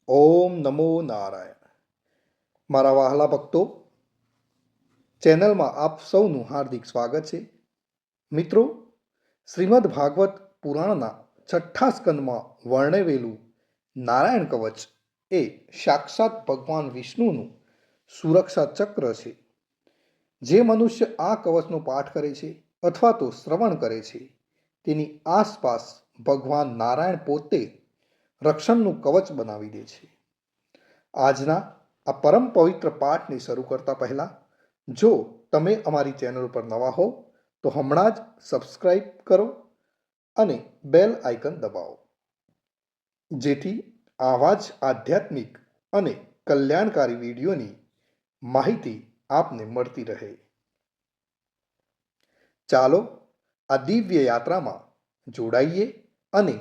ઓમ નમો નારાયણ. મારા વહાલા ભક્તો, ચેનલમાં આપ સૌનું હાર્દિક સ્વાગત છે. મિત્રો, શ્રીમદ ભાગવત પુરાણના છઠ્ઠા સ્કંદમાં વર્ણવેલું નારાયણ કવચ એ સાક્ષાત ભગવાન વિષ્ણુનું સુરક્ષા ચક્ર છે. જે મનુષ્ય આ કવચનો પાઠ કરે છે અથવા તો શ્રવણ કરે છે, તેની આસપાસ ભગવાન નારાયણ પોતે રક્ષણનું કવચ બનાવી દે છે. આજના આ પરમ પવિત્ર પાઠને શરૂ કરતા પહેલાં, જો તમે અમારી ચેનલ પર નવા હો તો હમણાં જ સબસ્ક્રાઈબ કરો અને બેલ આઇકન દબાવો, જેથી આવા જ આધ્યાત્મિક અને કલ્યાણકારી વિડીયોની માહિતી આપને મળતી રહે. ચાલો આ દિવ્ય યાત્રામાં જોડાઈએ અને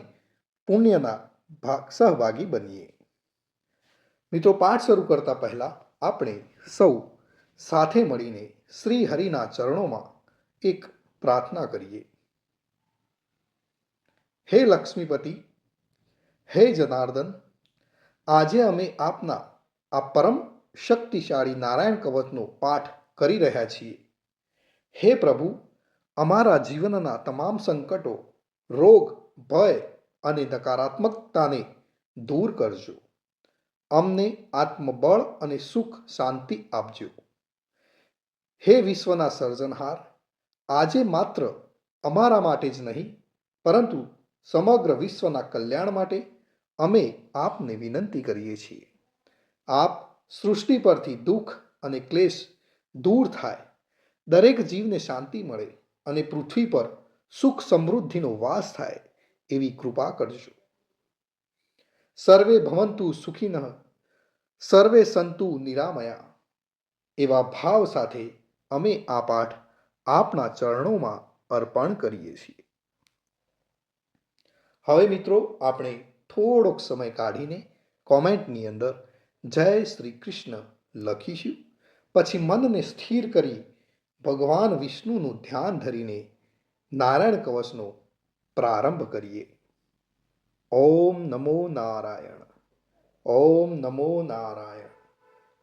પુણ્યના સહભાગી બનીએ. મિત્રો, પાઠ શરૂ કરતા પહેલા આપણે સૌ સાથે મળીને શ્રી હરિના ચરણોમાં એક પ્રાર્થના કરીએ. હે લક્ષ્મીપતિ, હે જનાર્દન, આજે અમે આપના આ પરમ શક્તિશાળી નારાયણ કવચનો પાઠ કરી રહ્યા છીએ. હે પ્રભુ, અમારા જીવનના તમામ સંકટો, રોગ, ભય અને નકારાત્મકતાને દૂર કરજો. અમને આત્મબળ અને સુખ શાંતિ આપજો. હે વિશ્વના સર્જનહાર, આજે માત્ર અમારા માટે જ નહીં, પરંતુ સમગ્ર વિશ્વના કલ્યાણ માટે અમે આપને વિનંતી કરીએ છીએ. આપ સૃષ્ટિ પરથી દુઃખ અને ક્લેશ દૂર થાય, દરેક જીવને શાંતિ મળે અને પૃથ્વી પર સુખ સમૃદ્ધિનો વાસ થાય એવી કૃપા કરજો. સર્વે ભવંતુ સુખિનઃ, સર્વે સંતુ નિરામયા, એવા ભાવ સાથે અમે આ પાઠ આપના ચરણોમાં અર્પણ કરીએ છીએ. હવે મિત્રો, આપણે થોડોક સમય કાઢીને કોમેન્ટની અંદર જય શ્રી કૃષ્ણ લખીશું. પછી મનને સ્થિર કરી ભગવાન વિષ્ણુનું ધ્યાન ધરીને નારાયણ કવચનો પ્રારંભ કરીએ. ઓમ નમો નારાયણ. ઓમ નમો નારાયણ.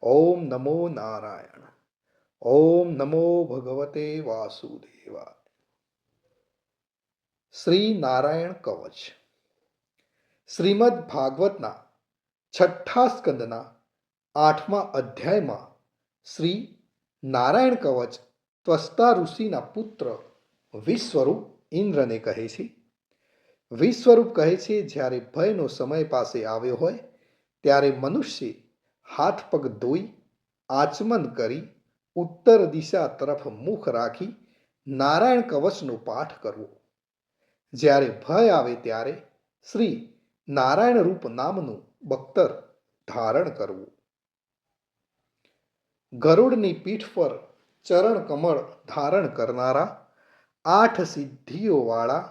ઓમ નમો નારાયણ. ઓમ નમો ભગવતે વાસુદેવાય. શ્રી નારાયણ કવચ. શ્રીમદ ભાગવતના છઠ્ઠા સ્કંદના 8મા અધ્યાયમાં શ્રી નારાયણ કવચ ત્વષ્ટા ઋષિના પુત્ર વિશ્વરૂપ ઇન્દ્રને કહે છે. વિશ્વરૂપ કહે છે, જ્યારે ભયનો સમય પાસે આવ્યો હોય ત્યારે મનુષ્ય હાથ પગ ધોઈ આચમન કરી ઉત્તર દિશા તરફ મુખ રાખી નારાયણ કવચનો પાઠ કરવો. જ્યારે ભય આવે ત્યારે શ્રી નારાયણ રૂપ નામનું બખ્તર ધારણ કરવું. ગરુડની પીઠ પર ચરણ કમળ ધારણ કરનારા, 8 સિદ્ધિઓવાળા,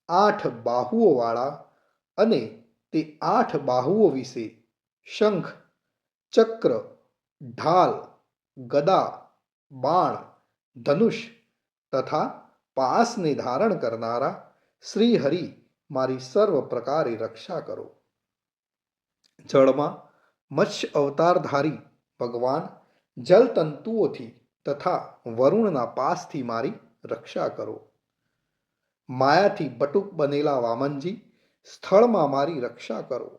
8 બાહુઓવાળા અને તે 8 બાહુઓ વિશે શંખ, ચક્ર, ઢાલ, ગદા, બાણ, ધનુષ તથા પાસને ધારણ કરનારા શ્રી હરિ મારી સર્વ પ્રકારે રક્ષા કરો. જળમાં મત્સ્ય અવતારધારી ભગવાન જલતંતુઓથી તથા વરુણના પાસથી મારી રક્ષા કરો. માયાથી બટુક બનેલા વામનજી, સ્થળમાં મારી રક્ષા કરો.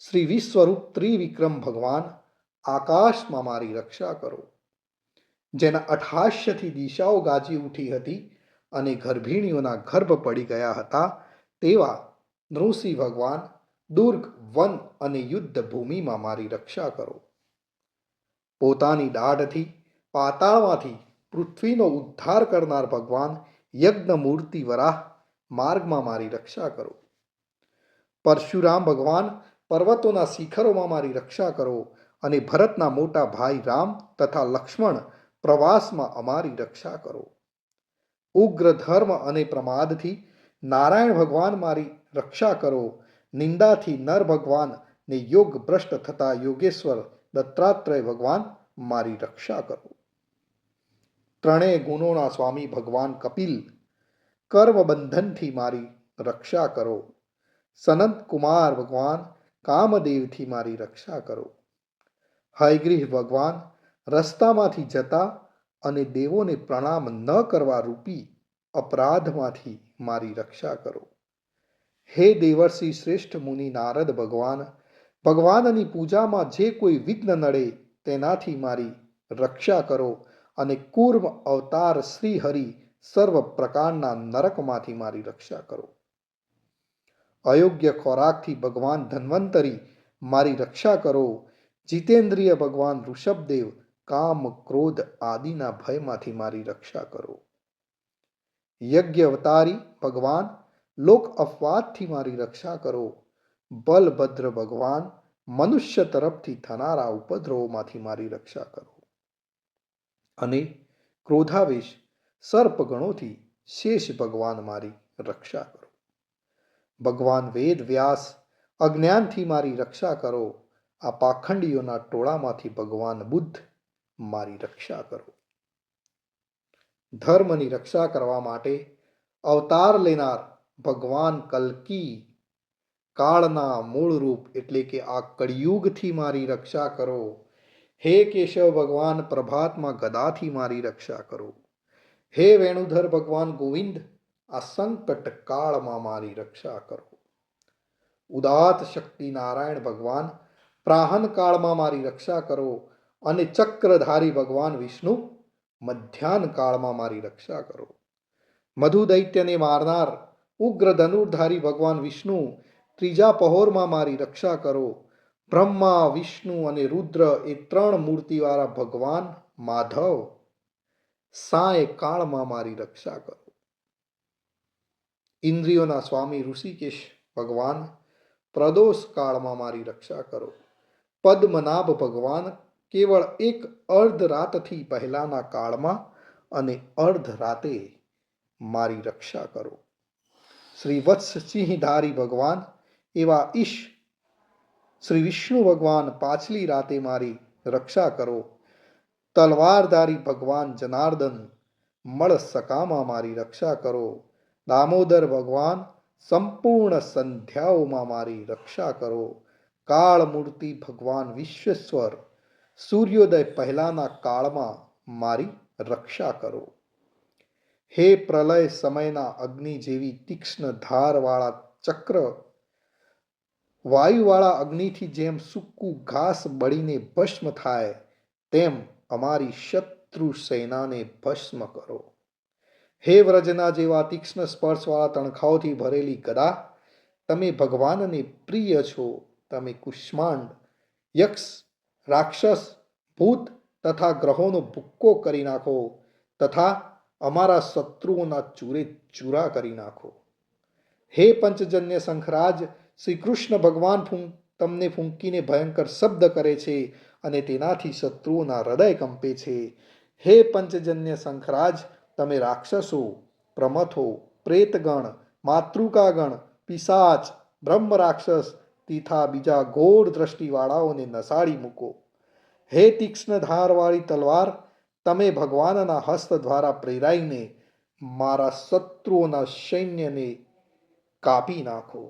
શ્રી વિશ્વરૂપ ત્રિવિક્રમ ભગવાન, આકાશમાં મારી રક્ષા કરો. જેના અઠાસ્યથી દિશાઓ ગાજી ઉઠી હતી અને ગર્ભિણીઓના ગર્ભ પડી ગયા હતા, તેવા નૃસિંહ ભગવાન, દુર્ગ, વન અને યુદ્ધ ભૂમિમાં મારી રક્ષા કરો. પોતાની દાઢથી પાતાળમાંથી પૃથ્વીનો ઉદ્ધાર કરનાર ભગવાન યજ્ઞ મૂર્તિ વરાહ, માર્ગમાં મારી રક્ષા કરો. પરશુરામ ભગવાન, પર્વતોના શિખરોમાં મારી રક્ષા કરો અને ભરતના મોટા ભાઈ રામ તથા લક્ષ્મણ, પ્રવાસમાં અમારી રક્ષા કરો. ઉગ્ર ધર્મ અને પ્રમાદથી નારાયણ ભગવાન મારી રક્ષા કરો. નિંદાથી નર ભગવાન ને યોગ ભ્રષ્ટ થતા યોગેશ્વર દત્તાત્રેય ભગવાન મારી રક્ષા કરો. ત્રણેય ગુણોના સ્વામી ભગવાન કપિલ, કર્મ બંધનથી મારી રક્ષા કરો. સનત કુમાર ભગવાન, કામદેવથી મારી રક્ષા કરો. હયગ્રીવ ભગવાન, રસ્તામાંથી જતા અને દેવોને પ્રણામ ન કરવા રૂપી અપરાધમાંથી મારી રક્ષા કરો. હે દેવર્ષિ શ્રેષ્ઠ મુનિ નારદ ભગવાન, ભગવાનની પૂજામાં જે કોઈ વિઘ્ન નડે તેનાથી મારી રક્ષા કરો અને કૂર્મ અવતાર શ્રી હરિ સર્વ પ્રકારના નરકમાંથી મારી રક્ષા કરો. અયોગ્ય ખોરાકથી ભગવાન ધન્વંતરી મારી રક્ષા કરો. જીતેન્દ્રિય ભગવાન ઋષભદેવ કામ ક્રોધ આદિના ભયમાંથી મારી રક્ષા કરો. યજ્ઞ અવતારી ભગવાન લોક અપવાદથી મારી રક્ષા કરો. બલભદ્ર ભગવાન મનુષ્ય તરફથી થનારા ઉપદ્રવોમાંથી મારી રક્ષા કરો. અને ક્રોધાવેશ સર્પગણોથી શેષ ભગવાન મારી રક્ષા કરો. ભગવાન વેદ વ્યાસ અજ્ઞાનથી મારી રક્ષા કરો. આ પાખંડીઓના ટોળામાંથી ભગવાન બુદ્ધ મારી રક્ષા કરો. ધર્મની રક્ષા કરવા માટે અવતાર લેનાર ભગવાન કલ્કી કાળના મૂળ રૂપ એટલે કે આ કળિયુગથી મારી રક્ષા કરો. હે કેશવ ભગવાન પ્રભાતમાં ગદાથી મારી રક્ષા કરો. હે વેણુધર ભગવાન ગોવિંદ આ સંકટ કાળમાં મારી રક્ષા કરો. ઉદાત શક્તિ નારાયણ ભગવાન પ્રાહન કાળમાં મારી રક્ષા કરો. અને ચક્રધારી ભગવાન વિષ્ણુ મધ્યાહન કાળમાં મારી રક્ષા કરો. મધુ દૈત્યને મારનાર ઉગ્ર ધનુર્ધારી ભગવાન વિષ્ણુ ત્રીજા પહોરમાં મારી રક્ષા કરો. બ્રહ્મા વિષ્ણુ અને રુદ્ર એ ત્રણ મૂર્તિવાળા ભગવાન માધવ સાય કાળમાં મારી રક્ષા કરો. ઇન્દ્રિયોના સ્વામી ઋષિકેશ ભગવાન પ્રદોષ કાળમાં મારી રક્ષા કરો. પદ્મનાભ ભગવાન કેવળ એક અર્ધ રાતથી પહેલાના કાળમાં અને અર્ધ રાતે મારી રક્ષા કરો. શ્રી વત્સસિંહધારી ભગવાન એવા ઈશ શ્રી વિષ્ણુ ભગવાન પાછલી રાતે મારી રક્ષા કરો. તલવારધારી ભગવાન જનાર્દન મળ સકામાં મારી રક્ષા કરો. દામોદર ભગવાન સંપૂર્ણ સંધ્યાઓમાં મારી રક્ષા કરો. કાળમૂર્તિ ભગવાન વિશ્વેશ્વર સૂર્યોદય પહેલાના કાળમાં મારી રક્ષા કરો. હે પ્રલય સમયના અગ્નિ જેવી તીક્ષ્ણ ધારવાળા ચક્ર વાયુવાળા અગ્નિથી જેમ સૂકું ઘાસ બળીને ભસ્મ થાય તેમ અમારી શત્રુ સેનાને ભસ્મ કરો. હે વ્રજના જેવા તીક્ષ્ણ સ્પર્શવાળા તણખાઓથી ભરેલી ગદા, તમે ભગવાનને પ્રિય છો. તમે કુષ્માંડ યક્ષ રાક્ષસ ભૂત તથા ગ્રહોનો ભૂક્કો કરી નાખો તથા અમારા શત્રુઓના ચૂરે ચૂરા કરી નાખો. હે પંચજન્ય શંખરાજ, શ્રી કૃષ્ણ ભગવાન તમને ફૂંકીને ભયંકર શબ્દ કરે છે અને તેનાથી શત્રુઓના હૃદય કંપે છે. હે પંચજન્ય શંખરાજ, તમે રાક્ષસો, પ્રમથો, પ્રેતગણ, માતૃકાગણ, પિશાચ, બ્રહ્મ રાક્ષસ તથા બીજા ઘોર દ્રષ્ટિવાળાઓને નસાડી મૂકો. હે તીક્ષ્ણ ધારવાળી તલવાર, તમે ભગવાનના હસ્ત દ્વારા પ્રેરાઈને મારા શત્રુઓના સૈન્યને કાપી નાખો.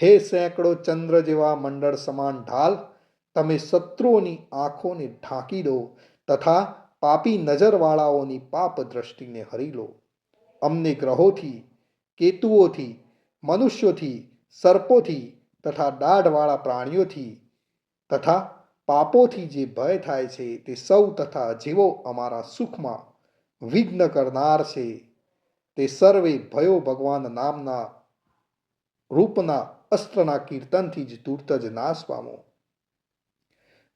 હે સેંકડો ચંદ્ર જેવા મંડળ સમાન ઢાલ, તમે શત્રુઓની આંખોને ઢાંકી દો તથા પાપી નજરવાળાઓની પાપ દ્રષ્ટિને હરી લો. અમને ગ્રહોથી, કેતુઓથી, મનુષ્યોથી, સર્પોથી તથા દાઢવાળા પ્રાણીઓથી તથા પાપોથી જે ભય થાય છે તે સૌ તથા જેવો અમારા સુખમાં વિઘ્ન કરનાર છે તે સર્વે ભયો ભગવાન નામના રૂપના અસ્ત્રના કીર્તનથી જ તુર્ત જ નાશ પામો.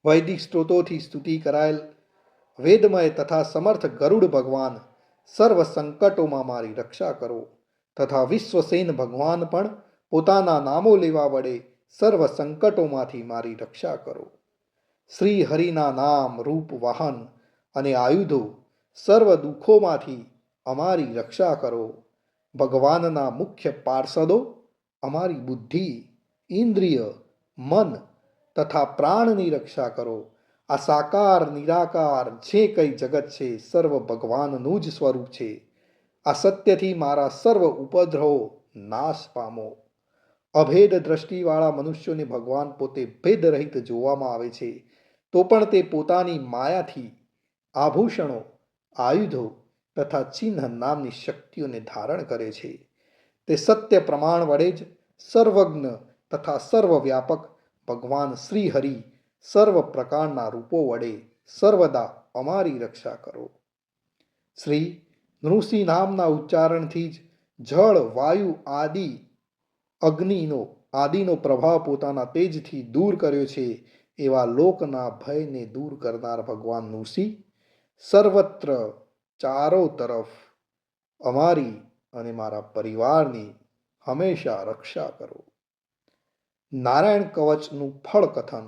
વૈદિક સ્ત્રોતોથી સ્તુતિ કરાયેલ વેદમય તથા સમર્થ ગરુડ ભગવાન સર્વ સંકટોમાં મારી રક્ષા કરો તથા વિશ્વસેન ભગવાન પણ પોતાના નામો લેવા વડે સર્વ સંકટોમાંથી મારી રક્ષા કરો. શ્રી હરિના નામ રૂપ વાહન અને આયુધો સર્વ દુઃખોમાંથી અમારી રક્ષા કરો. ભગવાનના મુખ્ય પાર્ષદો અમારી બુદ્ધિ, ઇન્દ્રિય, મન તથા પ્રાણની રક્ષા કરો. આ સાકાર નિરાકાર જે કંઈ જગત છે સર્વ ભગવાનનું જ સ્વરૂપ છે. આ સત્યથી મારા સર્વ ઉપદ્રવો નાશ પામો. અભેદ દ્રષ્ટિવાળા મનુષ્યોને ભગવાન પોતે ભેદરહિત જોવામાં આવે છે, તો પણ તે પોતાની માયાથી આભૂષણો, આયુધો તથા ચિહ્ન નામની શક્તિઓને ધારણ કરે છે. તે સત્ય પ્રમાણ વડે જ સર્વજ્ઞ તથા સર્વવ્યાપક ભગવાન શ્રી હરિ સર્વ પ્રકારના રૂપો વડે સર્વદા અમારી રક્ષા કરો. શ્રી નૃસિંહ નામના ઉચ્ચારણથી જ જળ, વાયુ આદિનો પ્રભાવ પોતાના તેજથી દૂર કર્યો છે. એવા લોકના ભયને દૂર કરનાર ભગવાન નૃસિંહ સર્વત્ર ચારો તરફ અમારી અને મારા પરિવારની હંમેશા રક્ષા કરો. નારાયણ કવચનું ફળ કથન.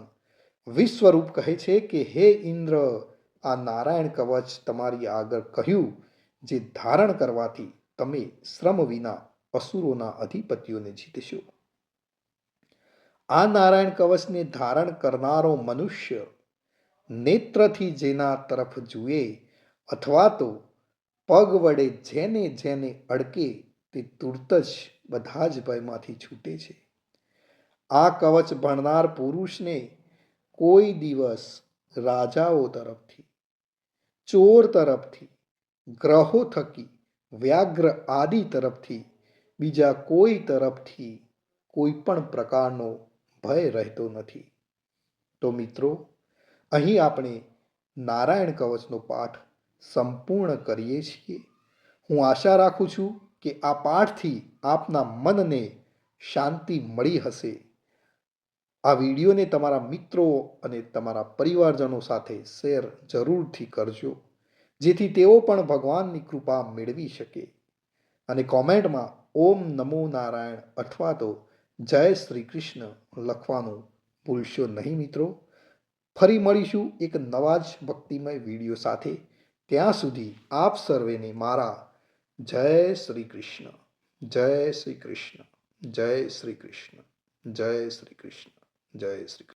વિશ્વરૂપ કહે છે કે હે ઇન્દ્ર, આ નારાયણ કવચ તમારી આગળ કહ્યું, જે ધારણ કરવાથી તમે શ્રમ વિના અસુરોના અધિપતિઓને જીતશો. આ નારાયણ કવચને ધારણ કરનારો મનુષ્ય નેત્રથી જેના તરફ જુએ અથવા તો પગ વડે જેને જેને અડકે તે તુરત જ બધા જ ભયમાંથી છૂટે છે. આ કવચ ભણનાર પુરુષને કોઈ દિવસ રાજાઓ તરફથી, ચોર તરફથી, ગ્રહો થકી, વ્યાઘ્ર આદિ તરફથી, બીજા કોઈ તરફથી કોઈ પણ પ્રકારનો ભય રહેતો નથી. તો મિત્રો, અહીં આપણે નારાયણ કવચનો પાઠ સંપૂર્ણ કરીએ છીએ. હું આશા રાખું છું કે આ પાઠથી આપના મનને શાંતિ મળી હશે. આ વિડીયોને તમારા મિત્રો અને તમારા પરિવારજનો સાથે શેર જરૂરથી કરજો, જેથી તેઓ પણ ભગવાનની કૃપા મેળવી શકે. અને કોમેન્ટમાં ઓમ નમો નારાયણ અથવા તો જય શ્રી કૃષ્ણ લખવાનું ભૂલશો નહીં મિત્રો. ફરી મળીશું એક નવા જ ભક્તિમય વિડીયો સાથે. ત્યાં સુધી આપ સર્વેને મારા જય શ્રી કૃષ્ણ, જય શ્રી કૃષ્ણ, જય શ્રી કૃષ્ણ, જય શ્રી કૃષ્ણ, જય શ્રી કૃષ્ણ.